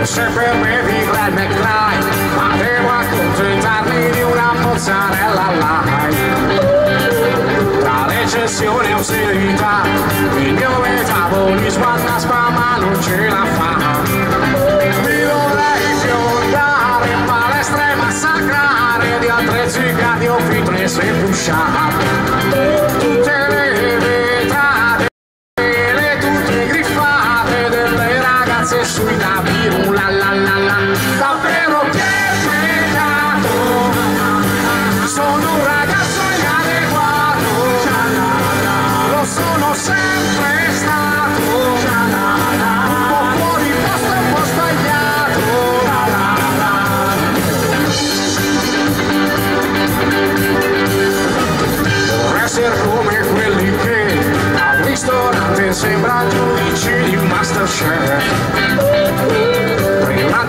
Sempre bevi Glad McFly, ma devo accontentarmi di una mozzarella light. Tra recessione e austerità, il mio metabolismo annaspa ma non ce la fa. Mi dovrei fiondare in palestra e massacrare di attrezzi cardio, fitness e push-up. Tutte le vetrate, le tutte griffate delle ragazze sui navi. Davvero che peccato, sono un ragazzo inadeguato, lo sono sempre stato, un po' fuori posto e un po' sbagliato. Vorrei essere come quelli che al ristorante sembra giudici di Masterchef,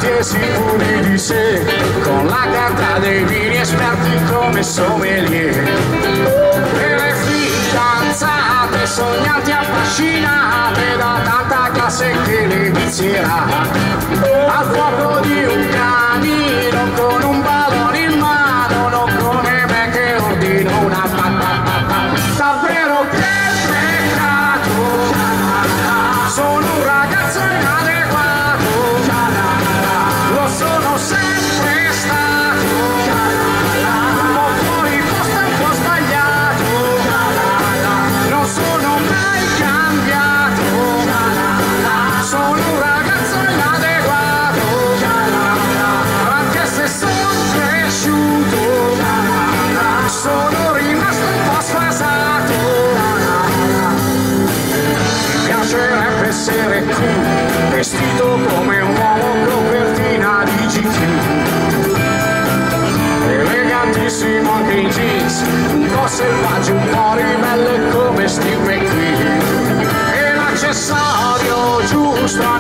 e sicuri di sé, con la carta dei vini esperti come sommelier. E le fidanzate sognanti affascinate da tanta classe che le vizierà, al fuoco di un camino con un ballone in mano, non come me che ordino una patata. Davvero che peccato, sono un ragazzo inadeguato, sono sempre stato, un po' fuori posto e un po' sbagliato, non sono mai cambiato, sono un ragazzo inadeguato, anche se sono cresciuto, sono rimasto un po' sfasato. Mi piacerebbe essere cool, vestito come un uomo copertina di GQ, elegantissimo anche in jeans, un po' selvaggio, un po' ribelle come Steve McQueen, e l'accessorio giusto